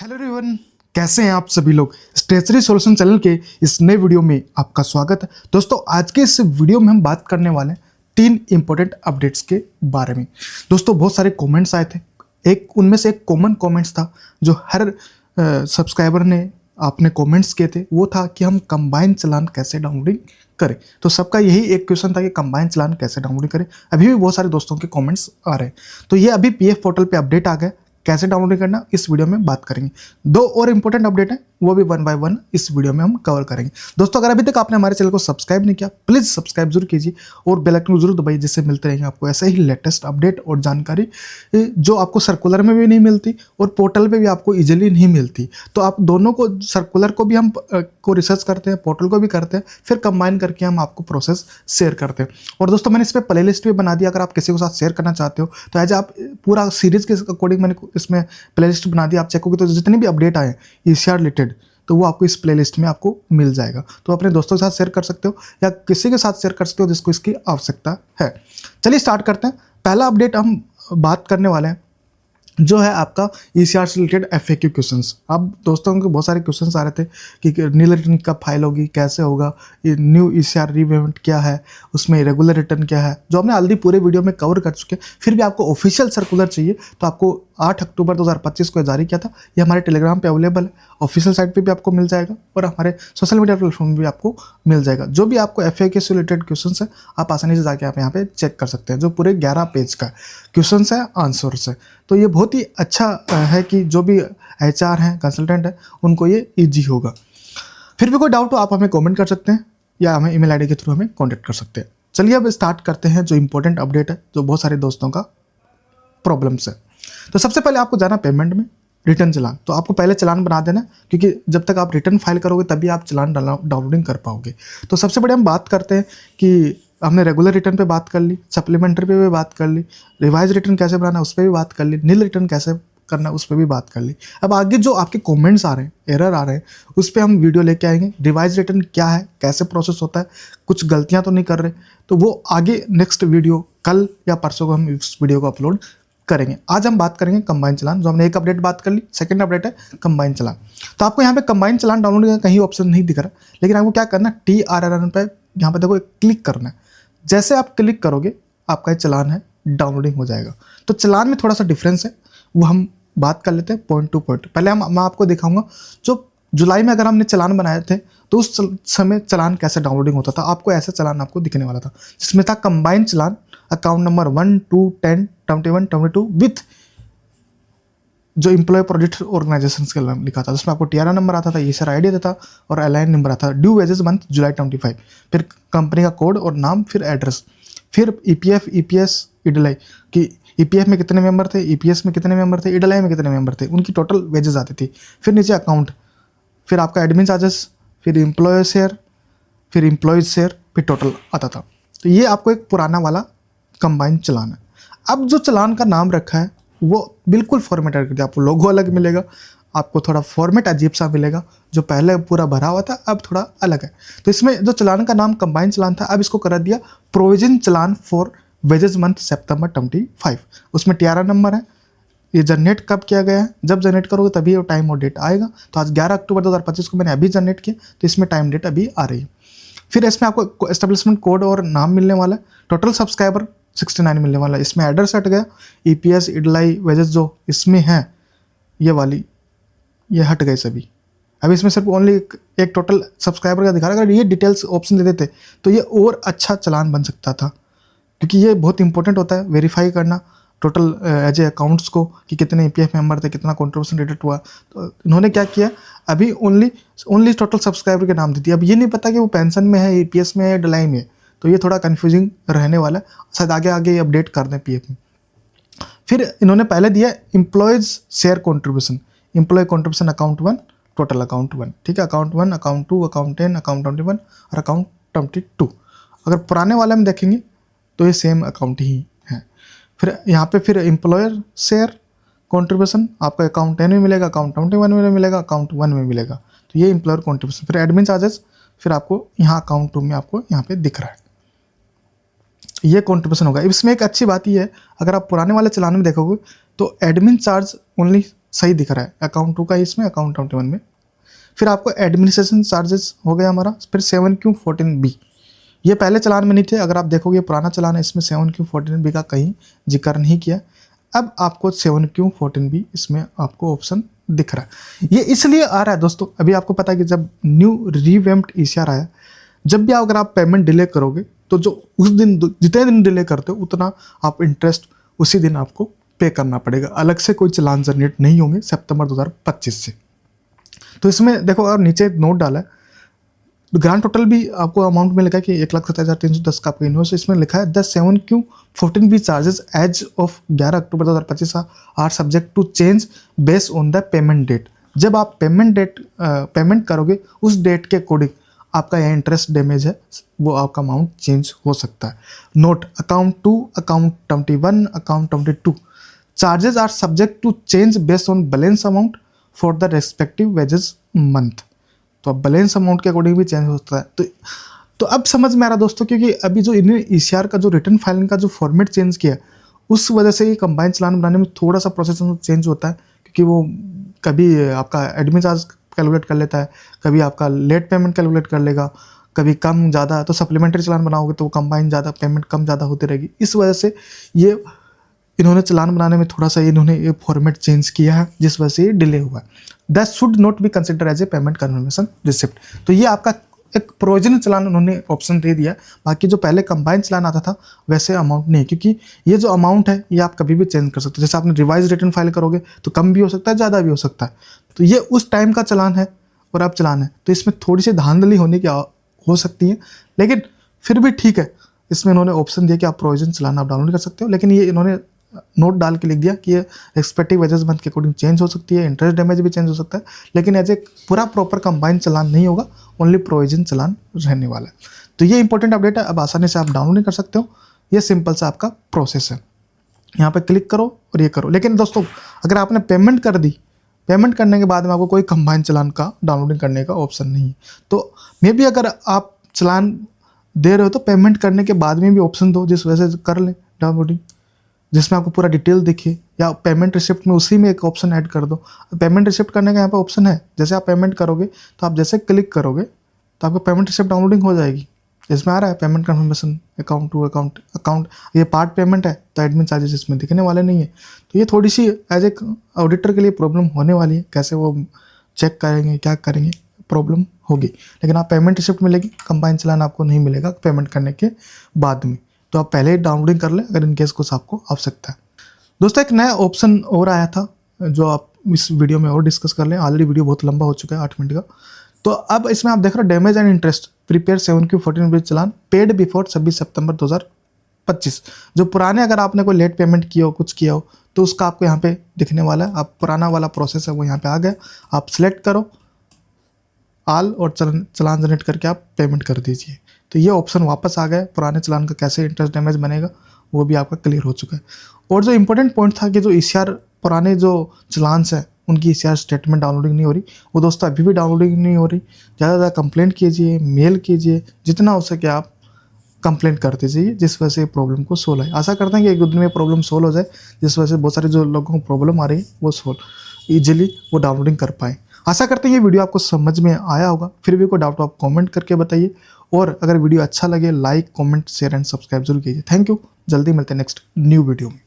Hello everyone, कैसे हैं आप सभी लोग। स्टेशनरी सॉल्यूशन चैनल के इस नए वीडियो में आपका स्वागत है। दोस्तों, आज के इस वीडियो में हम बात करने वाले हैं 3 इंपॉर्टेंट अपडेट्स के बारे में। दोस्तों, बहुत सारे कमेंट्स आए थे। उनमें से एक कॉमन कमेंट्स था जो हर सब्सक्राइबर ने आपने कमेंट्स किए थे, वो था कि हम कंबाइन चालान कैसे डाउनलोडिंग करें। तो सबका यही एक क्वेश्चन था कि कंबाइन चालान कैसे डाउनलोड करें। अभी भी बहुत सारे दोस्तों के कमेंट्स आ रहे हैं। तो ये अभी पीएफ पोर्टल पे अपडेट आ गया, कैसे डाउनलोड करना इस वीडियो में बात करेंगे। 2 और इंपॉर्टेंट अपडेट है, वो भी 1 बाय 1 इस वीडियो में हम कवर करेंगे। दोस्तों, अगर अभी तक आपने हमारे चैनल को सब्सक्राइब नहीं किया, प्लीज़ सब्सक्राइब जरूर कीजिए और बेल आइकन जरूर दबाइए, जिससे मिलते रहेंगे आपको ऐसे ही लेटेस्ट अपडेट और जानकारी जो आपको सर्कुलर में भी नहीं मिलती और पोर्टल पे भी आपको इजीली नहीं मिलती। तो आप दोनों को, सर्कुलर को भी हम को रिसर्च करते हैं, पोर्टल को भी करते हैं, फिर कंबाइन करके हम आपको प्रोसेस शेयर करते हैं। और दोस्तों, मैंने इस पर प्ले लिस्ट भी बना दिया। अगर आप किसी के साथ शेयर करना चाहते हो तो एज आप पूरा सीरीज के अकॉर्डिंग मैंने इसमें प्लेलिस्ट बना दी। आप चेक करोगे तो जितने भी अपडेट आए ईसीआर रिलेटेड, तो वो आपको इस प्लेलिस्ट में आपको मिल जाएगा। तो अपने दोस्तों के साथ शेयर कर सकते हो या किसी के साथ शेयर कर सकते हो जिसको इसकी आवश्यकता है। चलिए स्टार्ट करते हैं। पहला अपडेट हम बात करने वाले हैं जो है आपका ईसीआर से रिलेटेड एफएक्यू क्वेश्चंस। अब दोस्तों के बहुत सारे क्वेश्चंस आ रहे थे कि नील रिटर्न कब फाइल होगी, कैसे होगा, ये न्यू ईसीआर रीपेमेंट क्या है, उसमें रेगुलर रिटर्न क्या है, जो हमने ऑलरेडी पूरे वीडियो में कवर कर चुके हैं। फिर भी आपको ऑफिशियल सर्कुलर चाहिए तो आपको 8 अक्टूबर 2025 को जारी किया था। ये हमारे टेलीग्राम पे अवेलेबल है, ऑफिशियल साइट पे भी आपको मिल जाएगा और हमारे सोशल मीडिया प्लेटफॉर्म में भी आपको मिल जाएगा। जो भी आपको एफएक्यू से रिलेटेड क्वेश्चंस है, आप आसानी से जाके आप यहाँ पे चेक कर सकते हैं। जो पूरे 11 पेज का क्वेश्चंस है, आंसर्स है। तो ये बहुत ही अच्छा है कि जो भी एचआर हैं, कंसल्टेंट है, उनको ये ईजी होगा। फिर भी कोई डाउट हो आप हमें कमेंट कर सकते हैं या हमें ईमेल आईडी के थ्रू हमें कांटेक्ट कर सकते हैं। चलिए अब स्टार्ट करते हैं जो इंपॉर्टेंट अपडेट है, जो बहुत सारे दोस्तों का प्रॉब्लम्स है। तो सबसे पहले आपको जाना पेमेंट में, रिटर्न चलान। तो आपको पहले चलान बना देना, क्योंकि जब तक आप रिटर्न फाइल करोगे तभी आप चलान डाउनलोडिंग कर पाओगे। तो सबसे बड़े हम बात करते हैं कि हमने रेगुलर रिटर्न पे बात कर ली, सप्लीमेंट्री पे भी बात कर ली, रिवाइज रिटर्न कैसे बनाना उस पर भी बात कर ली, नील रिटर्न कैसे करना उस पर भी बात कर ली। अब आगे जो आपके कमेंट्स आ रहे हैं, एरर आ रहे हैं, उस पर हम वीडियो लेके आएंगे। रिवाइज रिटर्न क्या है, कैसे प्रोसेस होता है, कुछ गलतियां तो नहीं कर रहे, तो वो आगे नेक्स्ट वीडियो कल या परसों को हम इस वीडियो को अपलोड करेंगे। आज हम बात करेंगे कंबाइन चलान, जो हमने एक अपडेट बात कर ली। सेकंड अपडेट है कंबाइन चलान। तो आपको यहाँ पे कंबाइन चलान डाउनलोड का कहीं ऑप्शन नहीं दिख रहा, लेकिन आपको क्या करना है, TRRN पे यहाँ पे देखो क्लिक करना है। जैसे आप क्लिक करोगे आपका ये चलान है डाउनलोडिंग हो जाएगा। तो चलान में थोड़ा सा डिफरेंस है, वो हम बात कर लेते हैं पॉइंट टू पॉइंट। पहले मैं आपको दिखाऊंगा जो जुलाई में अगर हमने चलान बनाए थे तो उस समय चलान कैसे डाउनलोडिंग होता था। आपको ऐसा चलान आपको दिखने वाला था जिसमें था combine challan, account number 1, 2, 10, 21, 22 with जो एम्प्लॉय प्रोजेक्ट ऑर्गेनाइजेशन के नाम लिखा था, जिसमें आपको TRN नंबर आता था, ईसीआर आईडी आता था और अलाइन नंबर आता था। ड्यू वेजेस मंथ जुलाई 25, फिर कंपनी का कोड और नाम, फिर एड्रेस, फिर EPF, EPS, इडलाई कि EPF में कितने मेंबर थे, EPS में कितने मेंबर थे, इडलाई में कितने मेंबर थे, उनकी टोटल वेजेस आती थी। फिर नीचे अकाउंट, फिर आपका एडमिन चार्जेस, फिर एम्प्लॉय शेयर, फिर एम्प्लॉयज शेयर, फिर टोटल आता था। तो ये आपको एक पुराना वाला कंबाइन चलान है। अब जो चलान का नाम रखा है वो बिल्कुल फॉर्मेटेड कर दिया। आपको लोगो अलग मिलेगा, आपको थोड़ा फॉर्मेट अजीब सा मिलेगा। जो पहले पूरा भरा हुआ था अब थोड़ा अलग है। तो इसमें जो चलान का नाम कंबाइन चलान था, अब इसको कर दिया provision challan for wages month सितंबर 25। उसमें TRN नंबर है, ये जनरेट कब किया गया है, जब जनरेट करोगे तभी वो टाइम और डेट आएगा। तो आज 11 अक्टूबर 2025 को मैंने अभी जनरेट किया, तो इसमें टाइम डेट अभी आ रही है। फिर इसमें आपको एस्टेब्लिशमेंट कोड और नाम मिलने वाला है। टोटल सब्सक्राइबर 69 मिलने वाला है। इसमें एड्रेस हट गया, EPS, इडलाई, वेजेस जो इसमें है ये वाली, ये हट गए सभी। अब इसमें सिर्फ ओनली एक टोटल सब्सक्राइबर का दिखा रहा है। अगर ये डिटेल्स ऑप्शन दे देते तो ये और अच्छा चलान बन सकता था, क्योंकि ये बहुत इंपॉर्टेंट होता है वेरीफाई करना टोटल एज ए अकाउंट्स को कि कितने EPF मेंबर थे, कितना कंट्रीब्यूशन डिडक्ट हुआ। तो इन्होंने क्या किया, अभी ओनली टोटल सब्सक्राइबर के नाम दे दिया। अब ये नहीं पता कि वो पेंशन में है, EPS में है, डलाई में है। तो ये थोड़ा कन्फ्यूजिंग रहने वाला है, शायद आगे आगे अपडेट कर दें PF में। फिर इन्होंने पहले दिया employees share contribution, employ contribution account 1, total account 1, ठीक है। अकाउंट 1, अकाउंट 2, अकाउंट 10, अकाउंट 21 और अकाउंट 22। अगर पुराने वाले में देखेंगे तो ये सेम अकाउंट ही है। फिर यहाँ पे फिर एम्प्लॉयर शेयर कॉन्ट्रीब्यूशन आपका अकाउंट 10 में मिलेगा, अकाउंट 21 में मिलेगा, अकाउंट 1 में मिलेगा। तो ये एम्प्लॉयर कॉन्ट्रीब्यूशन। फिर एडमिन चार्जेस, फिर आपको यहाँ अकाउंट 2 में आपको यहाँ पे दिख रहा है, ये कॉन्ट्रीब्यूशन होगा। इसमें एक अच्छी बात ये है, अगर आप पुराने वाले चलान में देखोगे तो एडमिन चार्ज ओनली सही दिख रहा है, अकाउंट 2 का इसमें, अकाउंट 21 में। फिर आपको एडमिनिस्ट्रेशन चार्जेस हो गया हमारा, फिर 7Q14B, ये पहले चालान में नहीं थे, अगर आप देखोगे पुराना चालान है, इसमें 7Q14B का कहीं जिक्र नहीं किया। अब आपको 7Q14B इसमें आपको ऑप्शन दिख रहा है। ये इसलिए आ रहा है दोस्तों, अभी आपको पता है कि जब न्यू रिवैम्प्ड ECR आया, जब भी अगर आप पेमेंट डिले करोगे तो जो उस दिन जितने दिन डिले करते हो उतना आप इंटरेस्ट उसी दिन आपको पे करना पड़ेगा, अलग से कोई चालान जनरेट नहीं होंगे सितंबर 2025 से। तो इसमें देखो, अगर नीचे नोट डाला है, ग्रांड टोटल भी आपको अमाउंट में लिखा है कि 1,70,310 का आपका इन्वेस्ट, इसमें लिखा है the 7Q14B charges as of 11 October 2025 are subject to change based on the payment date. जब आप पेमेंट करोगे उस डेट के अकॉर्डिंग आपका यह इंटरेस्ट डैमेज है, वो आपका अमाउंट चेंज हो सकता है। Note, account 2, account 21, account 22 charges are subject to change based on balance amount for the respective wages month. तो अब बैलेंस अमाउंट के अकॉर्डिंग भी चेंज होता है। तो अब समझ में आ रहा दोस्तों, क्योंकि अभी जो इन्हें ECR का जो रिटर्न फाइलिंग का जो फॉर्मेट चेंज किया, उस वजह से ये कंबाइन चालान बनाने में थोड़ा सा प्रोसेस चेंज होता है, क्योंकि वो कभी आपका एडमिन चार्ज कैलकुलेट कर लेता है, कभी आपका लेट पेमेंट कैलकुलेट कर लेगा, कभी कम ज़्यादा। तो सप्लीमेंट्री चालान बनाओगे तो वो कंबाइन ज़्यादा, पेमेंट कम ज़्यादा होती रहेगी। इस वजह से ये इन्होंने चालान बनाने में थोड़ा सा इन्होंने ये फॉर्मेट चेंज किया है, जिस वजह से ये डिले हुआ है। That should not be consider as a payment confirmation receipt. तो ये आपका एक प्रोविजनल चालान उन्होंने ऑप्शन दे दिया। बाकी जो पहले कंबाइन चालान आता था वैसे अमाउंट नहीं, क्योंकि ये जो अमाउंट है ये आप कभी भी चेंज कर सकते हो। जैसे आपने रिवाइज रिटर्न फाइल करोगे तो कम भी हो सकता है, ज़्यादा भी हो सकता है। तो ये उस टाइम का चालान है और अब चालान है, तो इसमें थोड़ी सी धांधली होने की हो सकती है, लेकिन फिर भी ठीक है। इसमें इन्होंने ऑप्शन दिया कि आप प्रोविजन चालान आप डाउनलोड कर सकते हो, लेकिन ये इन्होंने नोट डाल के लिख दिया कि ये एक्सपेक्टिव वेजेस मंथ के अकॉर्डिंग चेंज हो सकती है, इंटरेस्ट डैमेज भी चेंज हो सकता है, लेकिन एज ए पूरा प्रॉपर कंबाइंड चालान नहीं होगा, ओनली प्रोविजन चालान रहने वाला है। तो ये इंपॉर्टेंट अपडेट है, अब आसानी से आप डाउनलोड नहीं कर सकते हो। ये सिंपल सा आपका प्रोसेस है, यहाँ पे क्लिक करो और ये करो। लेकिन दोस्तों, अगर आपने पेमेंट कर दी, पेमेंट करने के बाद में आपको कोई कंबाइन चालान का डाउनलोडिंग करने का ऑप्शन नहीं है। तो मे बी अगर आप चालान दे रहे हो तो पेमेंट करने के बाद में भी ऑप्शन दो, जिस वजह से कर लें डाउनलोडिंग, जिसमें आपको पूरा डिटेल दिखे, या पेमेंट रिसिप्ट में उसी में एक ऑप्शन ऐड कर दो। पेमेंट रिसिप्ट करने का यहाँ पे ऑप्शन है, जैसे आप पेमेंट करोगे तो आप जैसे क्लिक करोगे तो आपको पेमेंट रिसिप्ट डाउनलोडिंग हो जाएगी। इसमें आ रहा है payment confirmation account to account, ये पार्ट पेमेंट है तो एडमिन चार्जेस इसमें दिखने वाले नहीं है। तो ये थोड़ी सी एज ए ऑडिटर के लिए प्रॉब्लम होने वाली है, कैसे वो चेक करेंगे, क्या करेंगे, प्रॉब्लम होगी। लेकिन आप पेमेंट रिसिप्ट मिलेगी, कंबाइन चालान आपको नहीं मिलेगा पेमेंट करने के बाद में। तो आप पहले ही डाउनलोडिंग कर लें अगर इनकेस कुछ आपको आवश्यकता है। दोस्तों, एक नया ऑप्शन और आया था जो आप इस वीडियो में और डिस्कस कर लें। ऑलरेडी वीडियो बहुत लंबा हो चुका है, 8 मिनट का। तो अब इसमें आप देख रहे हो, damage and interest prepare 7Q14 challan paid before 26 सितंबर 2025। जो पुराने अगर आपने कोई लेट पेमेंट किया हो, कुछ किया हो, तो उसका आपको यहाँ पे दिखने वाला है। आप पुराना वाला प्रोसेस है वो यहाँ पे आ गया, आप सिलेक्ट करो आल और चालान जनरेट करके आप पेमेंट कर दीजिए। तो ये ऑप्शन वापस आ गया। पुराने चालान का कैसे इंटरेस्ट डैमेज बनेगा वो भी आपका क्लियर हो चुका है। और जो इंपॉर्टेंट पॉइंट था कि जो ECR पुराने जो चालान्स हैं उनकी ECR स्टेटमेंट डाउनलोडिंग नहीं हो रही, वो दोस्तों अभी भी डाउनलोडिंग नहीं हो रही। ज़्यादा ज़्यादा कंप्लेंट कीजिए, मेल कीजिए, जितना हो सके आप कंप्लेंट कर दीजिए, जिस वजह से प्रॉब्लम को सोल्व है। आशा करते हैं कि एक दो दिन में प्रॉब्लम सोल्व हो जाए, जिस वजह से बहुत सारे जो लोगों को प्रॉब्लम आ रही है वो सोल्व ईजिली वो डाउनलोडिंग कर पाएँ। आशा करते हैं ये वीडियो आपको समझ में आया होगा। फिर भी कोई डाउट हो आप कमेंट करके बताइए, और अगर वीडियो अच्छा लगे like, comment, share and subscribe जरूर कीजिए। Thank you. जल्दी मिलते हैं नेक्स्ट न्यू वीडियो में।